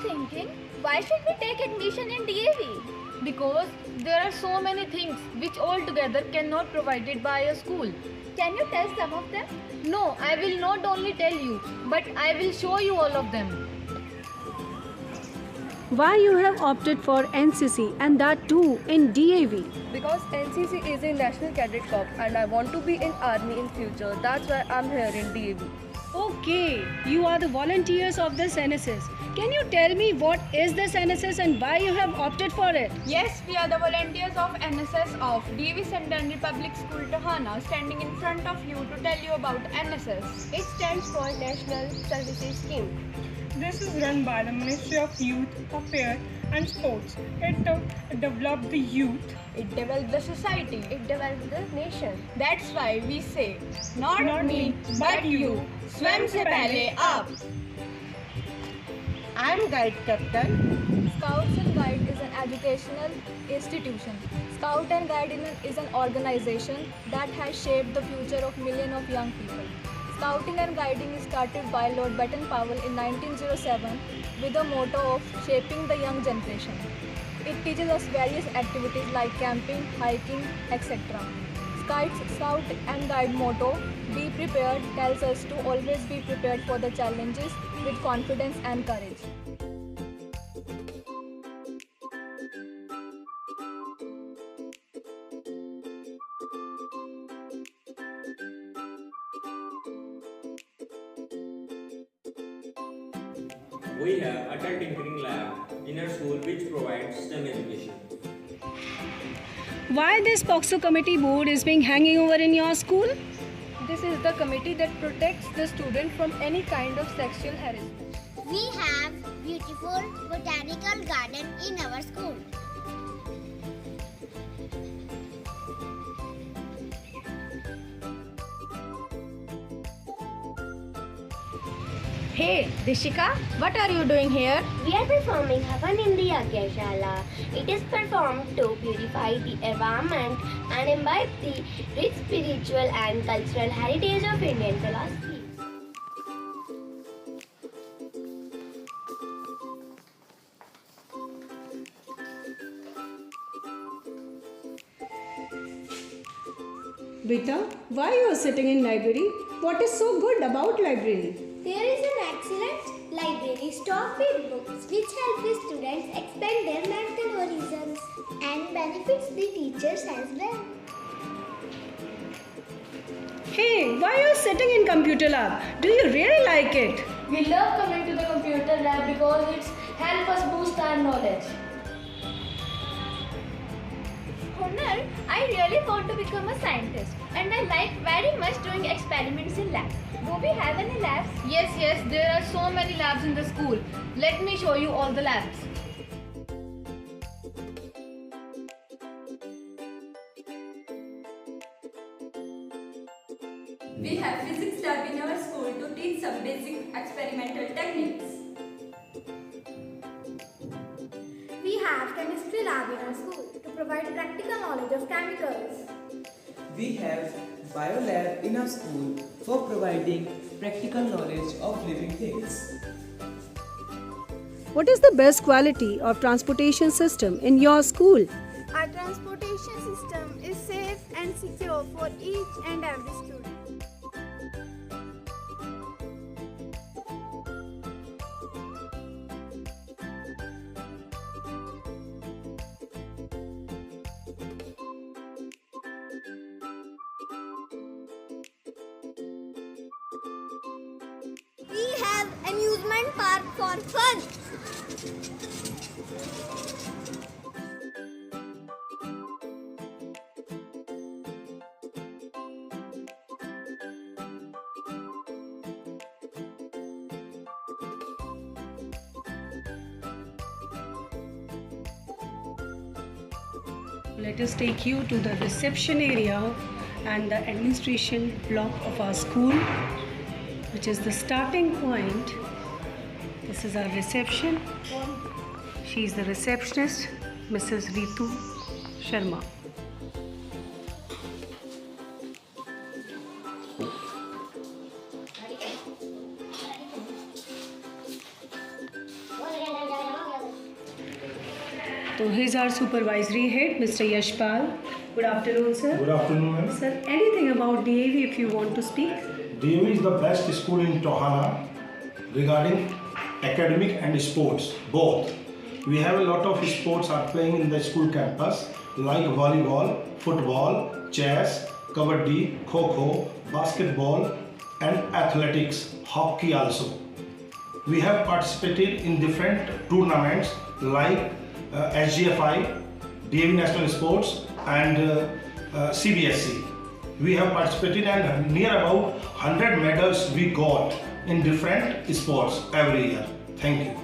thinking, why should we take admission in DAV? Because there are so many things which altogether cannot provided by a school. Can you tell some of them? No, I will not only tell you, but I will show you all of them. Why you have opted for NCC and that too in DAV? Because NCC is a National Cadet Corps and I want to be in army in future. That's why I'm here in DAV. Okay, you are the volunteers of this NSS. Can you tell me what is this NSS and why you have opted for it? Yes, we are the volunteers of NSS of DV St. Andrew Public School Tahana, standing in front of you to tell you about NSS. It stands for National Services Scheme. This is run by the Ministry of Youth Affairs and Sports. It develops the youth. It develops the society. It develops the nation. That's why we say, not me, but you. स्वयं से पहले आप. I am Guide Captain. Scouts and Guide is an educational institution. Scout and Guide is an organization that has shaped the future of millions of young people. Scouting and Guiding is started by Lord Baden-Powell in 1907 with the motto of shaping the young generation. It teaches us various activities like camping, hiking, etc. Scout and Guide motto, be prepared, tells us to always be prepared for the challenges with confidence and courage. We have Atal Tinkering Lab in our school which provides STEM education. Why this POXO committee board is being hanging over in your school? This is the committee that protects the student from any kind of sexual harassment. We have beautiful botanical garden in our school. Hey, Dishika, what are you doing here? We are performing Havan in the Yagyashala. It is performed to purify the environment and imbibe the rich spiritual and cultural heritage of Indian philosophy. Beta, why you are sitting in library? What is so good about library? There is an excellent library stocked with books which help the students expand their mental horizons and benefits the teachers as well. Hey, why you are sitting in computer lab? Do you really like it? We love coming to the computer lab because it's help us boost our knowledge. Hunar, I really want to become a scientist and I like very much doing experiments in labs. Do we have any labs? Yes, there are so many labs in the school. Let me show you all the labs. We have physics lab in our school to teach some basic experimental techniques. We have chemistry lab in our school to provide practical knowledge of chemicals. We have biolab in our school for providing practical knowledge of living things. What is the best quality of transportation system in your school? Our transportation system is safe and secure for each and every student. We have amusement park for fun. Let us take you to the reception area and the administration block of our school, which is the starting point. This is our reception. She is the receptionist, Mrs. Ritu Sharma. So here's our supervisory head, Mr. Yashpal. Good afternoon, sir. Good afternoon, ma'am. Sir, anything about DAV if you want to speak? DAV is the best school in Tohana regarding academic and sports, both. We have a lot of sports are playing in the school campus like volleyball, football, chess, kabaddi, kho-kho, basketball and athletics, hockey also. We have participated in different tournaments like SGFI, DAV National Sports and CBSC. We have participated and near about 100 medals we got in different sports every year. Thank you.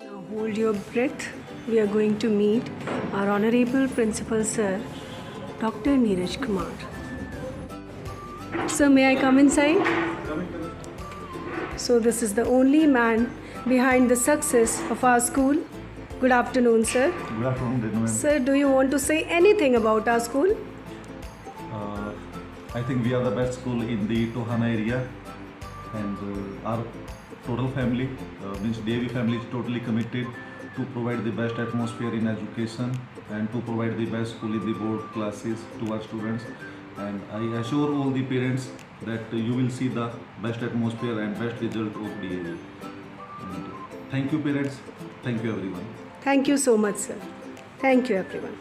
Now hold your breath. We are going to meet our Honorable Principal Sir, Dr. Neeraj Kumar. Sir, may I come inside? So this is the only man behind the success of our school. Good afternoon, sir. Good afternoon, gentlemen. Sir, do you want to say anything about our school? I think we are the best school in the Tohana area, and our total family, means DAV family, is totally committed to provide the best atmosphere in education and to provide the best school in the board classes to our students. And I assure all the parents that you will see the best atmosphere and best result of DAV. And thank you, parents. Thank you, everyone. Thank you so much, sir. Thank you, everyone.